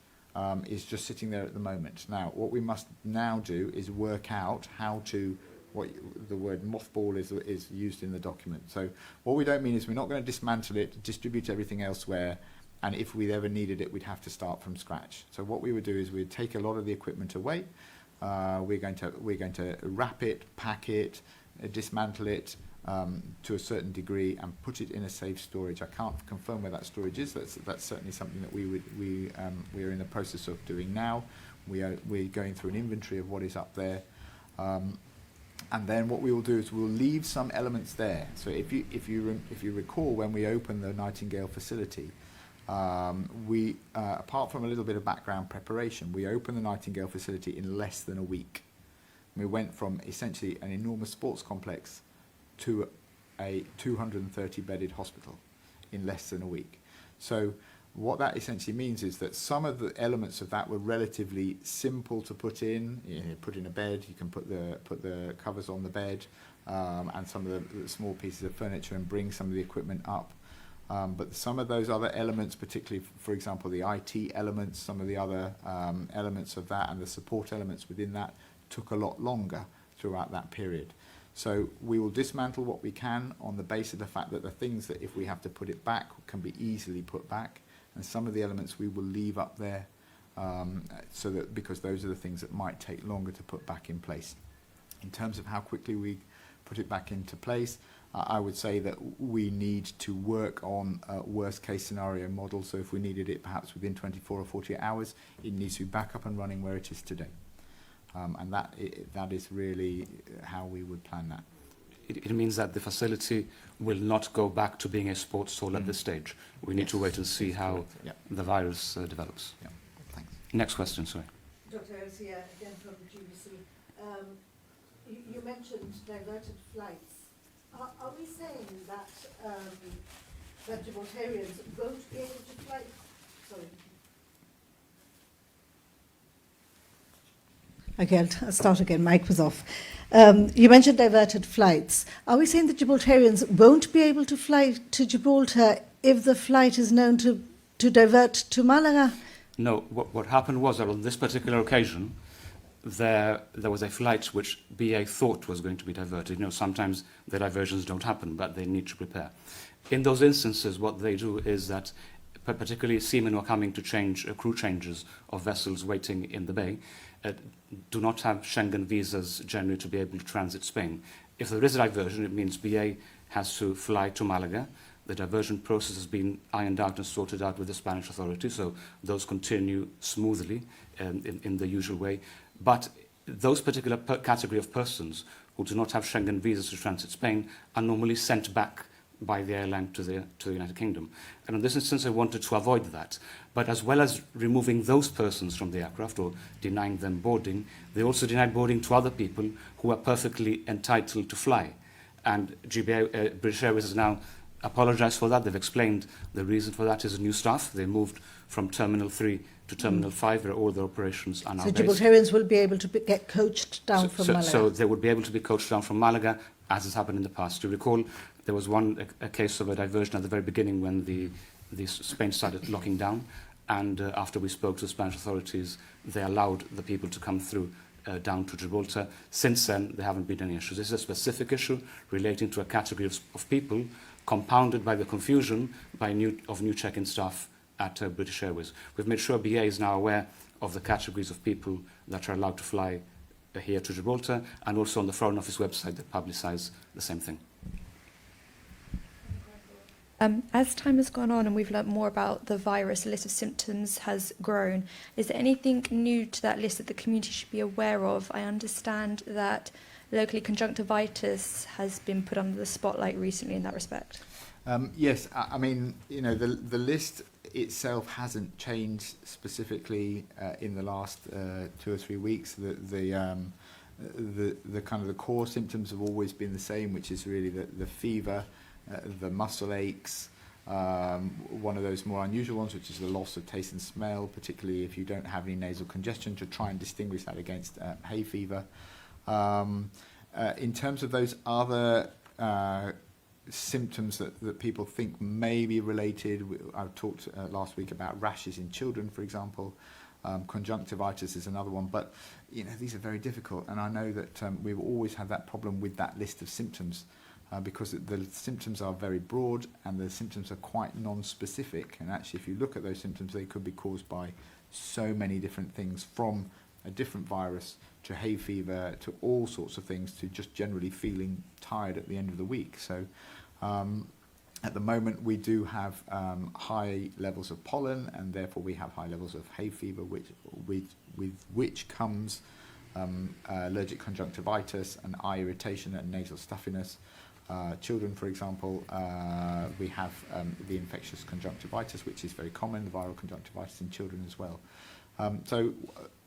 Speaker 2: is just sitting there at the moment. Now, what we must now do is work out how to, what the word mothball is used in the document. So what we don't mean is we're not going to dismantle it, distribute everything elsewhere, and if we ever needed it, we'd have to start from scratch. So what we would do is we'd take a lot of the equipment away. We're going to wrap it, pack it, dismantle it to a certain degree, and put it in a safe storage. I can't confirm where that storage is. That's certainly something that we are in the process of doing now. We're going through an inventory of what is up there, and then what we will do is we'll leave some elements there. So if you recall, when we opened the Nightingale facility, we apart from a little bit of background preparation, we opened the Nightingale facility in less than a week. We went from essentially an enormous sports complex to a 230-bedded hospital in less than a week. So what that essentially means is that some of the elements of that were relatively simple to put in. You put in a bed, you can put the covers on the bed, and some of the small pieces of furniture, and bring some of the equipment up. But some of those other elements, particularly, for example, the IT elements, some of the other elements of that and the support elements within that, took a lot longer throughout that period. So we will dismantle what we can on the basis of the fact that the things that, if we have to put it back, can be easily put back, and some of the elements we will leave up there, so that, because those are the things that might take longer to put back in place. In terms of how quickly we put it back into place, I would say that we need to work on a worst case scenario model. So if we needed it perhaps within 24 or 48 hours, it needs to be back up and running where it is today. And that is really how we would plan that.
Speaker 1: It means that the facility will not go back to being a sports hall at this stage. We need to wait and see how the virus develops.
Speaker 2: Yeah. Thanks.
Speaker 1: Next question, sorry.
Speaker 3: Dr. Elsia, again from GBC. You mentioned diverted flights. Are we saying that that Gibraltarians won't be able to fly? Sorry. Okay, I'll start again. Mic was off. You mentioned diverted flights. Are we saying that Gibraltarians won't be able to fly to Gibraltar if the flight is known to divert to Malaga?
Speaker 1: No, what happened was that on this particular occasion, there was a flight which BA thought was going to be diverted. You know, sometimes the diversions don't happen, but they need to prepare. In those instances, what they do is that, particularly seamen who are coming to change crew changes of vessels waiting in the bay, do not have Schengen visas generally to be able to transit Spain. If there is a diversion, it means BA has to fly to Malaga. The diversion process has been ironed out and sorted out with the Spanish authorities, so those continue smoothly in the usual way. But those particular category of persons who do not have Schengen visas to transit Spain are normally sent back by the airline to the United Kingdom. And in this instance, I wanted to avoid that. But as well as removing those persons from the aircraft or denying them boarding, they also denied boarding to other people who are perfectly entitled to fly. And British Airways has now apologized for that. They've explained the reason for that is new staff. They moved from Terminal 3 to Terminal 5, where all the operations are now
Speaker 3: So
Speaker 1: based.
Speaker 3: Gibraltarians will be able to get coached down from Malaga?
Speaker 1: So they would be able to be coached down from Malaga, as has happened in the past. You recall, there was a case of a diversion at the very beginning when the Spain started locking down, and after we spoke to the Spanish authorities, they allowed the people to come through down to Gibraltar. Since then, there haven't been any issues. This is a specific issue relating to a category of people, compounded by the confusion of new check-in staff at British Airways. We've made sure BA is now aware of the categories of people that are allowed to fly here to Gibraltar, and also on the Foreign Office website that publicise the same thing.
Speaker 4: As time has gone on and we've learnt more about the virus, the list of symptoms has grown. Is there anything new to that list that the community should be aware of? I understand that locally conjunctivitis has been put under the spotlight recently in that respect.
Speaker 2: Yes, I mean, you know, the list itself hasn't changed specifically in the last 2 or 3 weeks. The kind of the core symptoms have always been the same, which is really the fever, the muscle aches, one of those more unusual ones, which is the loss of taste and smell, particularly if you don't have any nasal congestion, to try and distinguish that against hay fever. In terms of those other symptoms that people think may be related, I talked last week about rashes in children, for example. Conjunctivitis is another one, but you know, these are very difficult, and I know that we've always had that problem with that list of symptoms. Because the symptoms are very broad and the symptoms are quite non-specific, and actually if you look at those symptoms, they could be caused by so many different things, from a different virus to hay fever to all sorts of things, to just generally feeling tired at the end of the week. So at the moment we do have high levels of pollen, and therefore we have high levels of hay fever, with which comes allergic conjunctivitis and eye irritation and nasal stuffiness. Children, for example, we have the infectious conjunctivitis, which is very common, the viral conjunctivitis in children as well.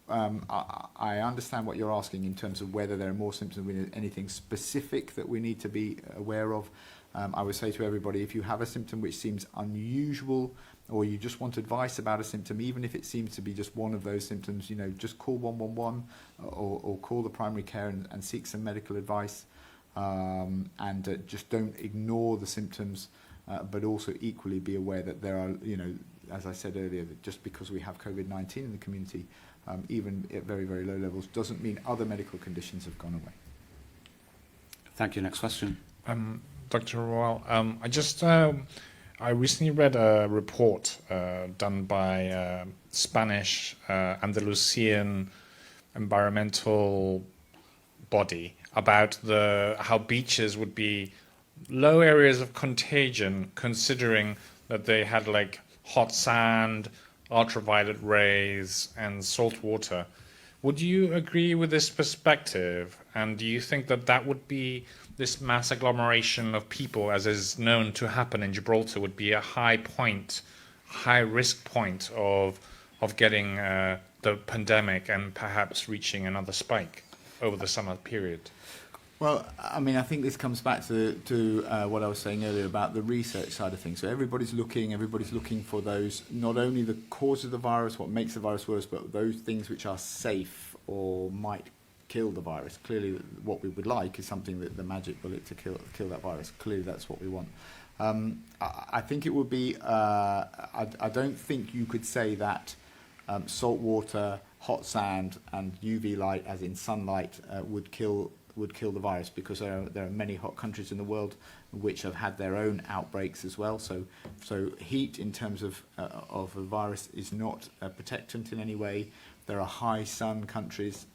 Speaker 2: I understand what you're asking in terms of whether there are more symptoms, anything specific that we need to be aware of. I would say to everybody, if you have a symptom which seems unusual, or you just want advice about a symptom, even if it seems to be just one of those symptoms, you know, just call 111 or call the primary care and seek some medical advice. And just don't ignore the symptoms, but also equally be aware that there are, you know, as I said earlier, that just because we have COVID-19 in the community, even at very, very low levels, doesn't mean other medical conditions have gone away.
Speaker 1: Thank you. Next question.
Speaker 5: Dr. Royal, I recently read a report done by Spanish Andalusian environmental body about how beaches would be low areas of contagion, considering that they had like hot sand, ultraviolet rays, and salt water. Would you agree with this perspective? And do you think that that would be, this mass agglomeration of people, as is known to happen in Gibraltar, would be a high risk point of getting the pandemic and perhaps reaching another spike over the summer period?
Speaker 2: Well, I mean, I think this comes back to what I was saying earlier about the research side of things. So everybody's looking for those, not only the cause of the virus, what makes the virus worse, but those things which are safe or might kill the virus. Clearly, what we would like is something that the magic bullet to kill that virus. Clearly, that's what we want. I think it would be. I don't think you could say that salt water, hot sand, and UV light, as in sunlight, would kill the virus, because there are many hot countries in the world which have had their own outbreaks as well. So heat in terms of a virus is not a protectant in any way. There are high sun countries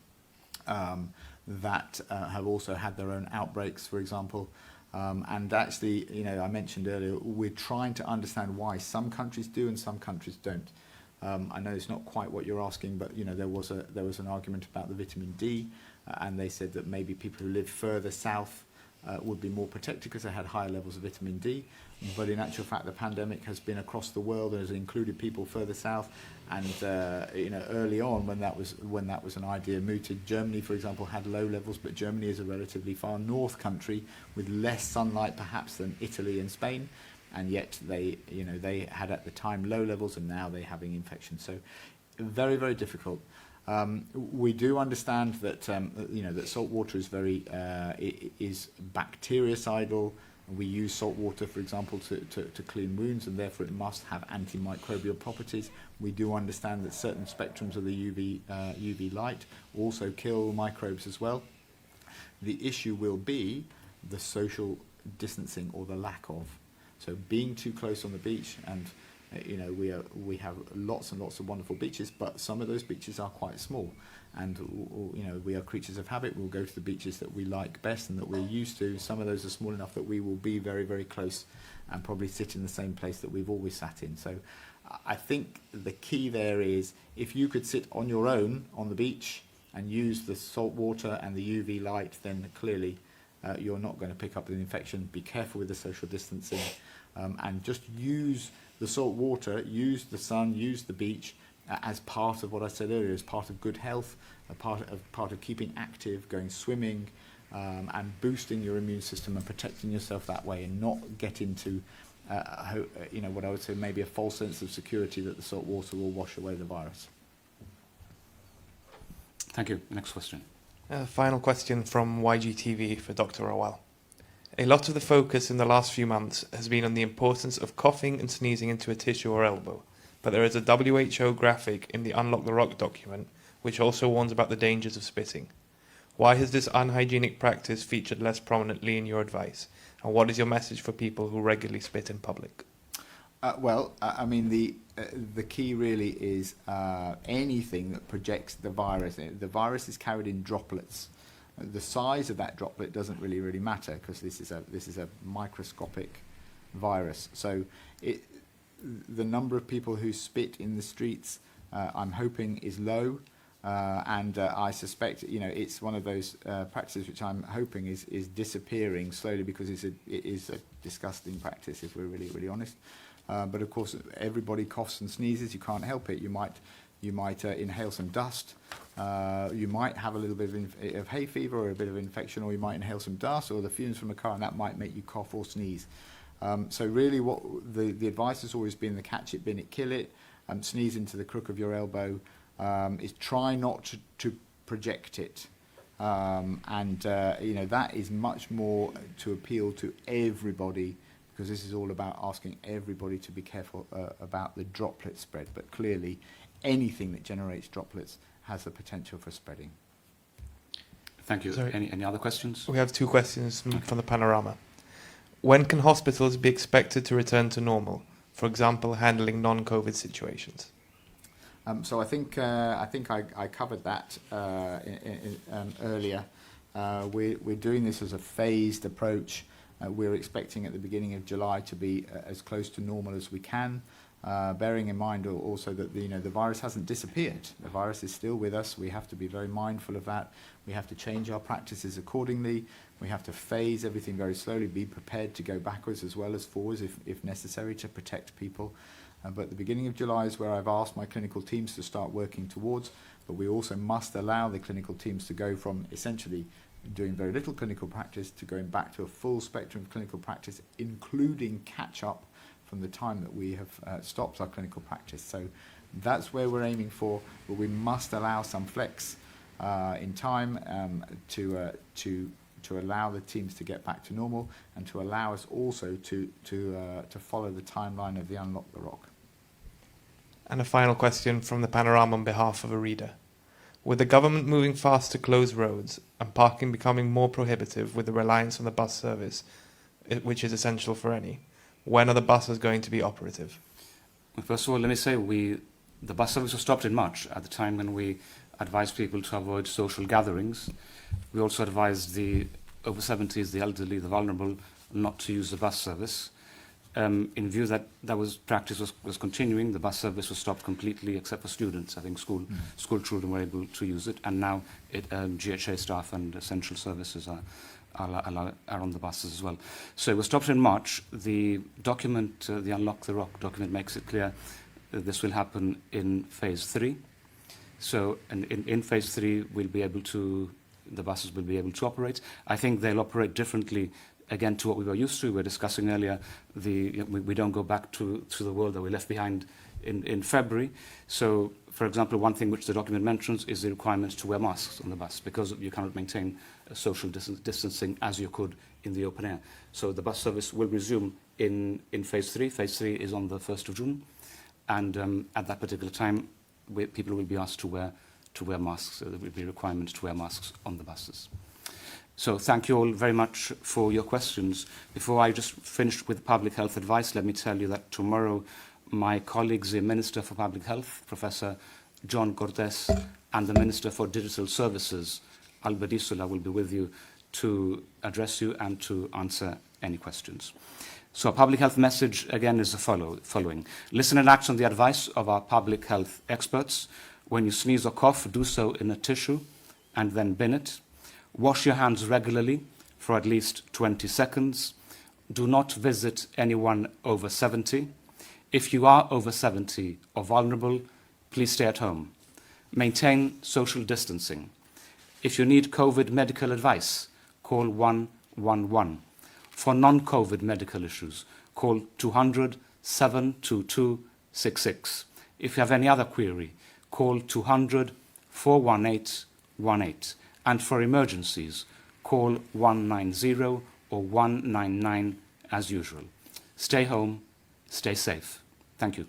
Speaker 2: that have also had their own outbreaks, for example. And actually, you know, I mentioned earlier, we're trying to understand why some countries do and some countries don't. I know it's not quite what you're asking, but you know, there was an argument about the vitamin D, and they said that maybe people who live further south would be more protected because they had higher levels of vitamin D. But in actual fact, the pandemic has been across the world and has included people further south. And you know, early on, when that was an idea mooted, Germany, for example, had low levels, but Germany is a relatively far north country with less sunlight, perhaps, than Italy and Spain. And yet they had at the time low levels, and now they're having infections. So very, very difficult. We do understand that that salt water is is bactericidal. We use salt water, for example, to clean wounds, and therefore it must have antimicrobial properties. We do understand that certain spectrums of the UV light also kill microbes as well. The issue will be the social distancing, or the lack of. So being too close on the beach and we have lots and lots of wonderful beaches, but some of those beaches are quite small. And we are creatures of habit. We'll go to the beaches that we like best and that we're used to. Some of those are small enough that we will be very, very close and probably sit in the same place that we've always sat in. So I think the key there is, if you could sit on your own on the beach and use the salt water and the UV light, then clearly you're not going to pick up the infection. Be careful with the social distancing, and just use the salt water, use the sun, use the beach as part of what I said earlier, as part of good health, a part of keeping active, going swimming, and boosting your immune system and protecting yourself that way, and not get into what I would say maybe a false sense of security that the salt water will wash away the virus.
Speaker 1: Thank you. Next question.
Speaker 6: Final question from YGTV for Dr. Rawal. A lot of the focus in the last few months has been on the importance of coughing and sneezing into a tissue or elbow, but there is a WHO graphic in the Unlock the Rock document which also warns about the dangers of spitting. Why has this unhygienic practice featured less prominently in your advice, and what is your message for people who regularly spit in public?
Speaker 2: I mean, the key really is anything that projects the virus. The virus is carried in droplets. The size of that droplet doesn't really matter, because this is a microscopic virus. So the number of people who spit in the streets, I'm hoping, is low. And I suspect, it's one of those practices which I'm hoping is disappearing slowly, because it is a disgusting practice, if we're really honest. But of course, everybody coughs and sneezes. You can't help it. You might inhale some dust. You might have a little bit of hay fever or a bit of infection, or you might inhale some dust or the fumes from a car, and that might make you cough or sneeze. So really, what the advice has always been: the catch it, bin it, kill it. Sneeze into the crook of your elbow. Is try not to project it, that is much more to appeal to everybody, because this is all about asking everybody to be careful about the droplet spread. But clearly, anything that generates droplets has the potential for spreading.
Speaker 1: Thank you.
Speaker 6: Sorry.
Speaker 1: Any other questions?
Speaker 6: We have two questions from the Panorama. When can hospitals be expected to return to normal? For example, handling non-COVID situations.
Speaker 2: So I think I covered that earlier. We're doing this as a phased approach. We're expecting at the beginning of July to be as close to normal as we can, bearing in mind also that the virus hasn't disappeared. The virus is still with us. We have to be very mindful of that. We have to change our practices accordingly. We have to phase everything very slowly, be prepared to go backwards as well as forwards if necessary, to protect people. But the beginning of July is where I've asked my clinical teams to start working towards, but we also must allow the clinical teams to go from essentially doing very little clinical practice to going back to a full spectrum of clinical practice, including catch-up from the time that we have stopped our clinical practice. So that's where we're aiming for, but we must allow some flex in time to allow the teams to get back to normal, and to allow us also to follow the timeline of the Unlock the Rock.
Speaker 6: And a final question from the Panorama on behalf of a reader. With the government moving fast to close roads and parking becoming more prohibitive with the reliance on the bus service, which is essential for any, when are the buses going to be operative?
Speaker 1: Well, first of all, let me say the bus service was stopped in March, at the time when we advised people to avoid social gatherings. We also advised the over 70s, the elderly, the vulnerable, not to use the bus service. In view that practice was continuing, the bus service was stopped completely except for students. I think school children were able to use it, and now GHA staff and essential services are on the buses as well. So it was stopped in March. The document, the Unlock the Rock document, makes it clear that this will happen in phase 3. So in phase 3, the buses will be able to operate. I think they'll operate differently, again, to what we were used to. We were discussing earlier, we don't go back to the world that we left behind in February. So, for example, one thing which the document mentions is the requirement to wear masks on the bus, because you cannot maintain social distancing as you could in the open air. So the bus service will resume in phase 3. Phase 3 is on the 1st of June. And at that particular time, people will be asked to wear masks. So there will be a requirement to wear masks on the buses. So thank you all very much for your questions. Before I just finish with public health advice, let me tell you that tomorrow my colleagues, the Minister for Public Health, Professor John Cortes, and the Minister for Digital Services, Albert Isola, will be with you to address you and to answer any questions. So our public health message, again, is the following. Listen and act on the advice of our public health experts. When you sneeze or cough, do so in a tissue and then bin it. Wash your hands regularly for at least 20 seconds. Do not visit anyone over 70. If you are over 70 or vulnerable, please stay at home. Maintain social distancing. If you need COVID medical advice, call 111. For non-COVID medical issues, call 200 722 66. If you have any other query, call 200 418 18. And for emergencies, call 190 or 199 as usual. Stay home, stay safe. Thank you.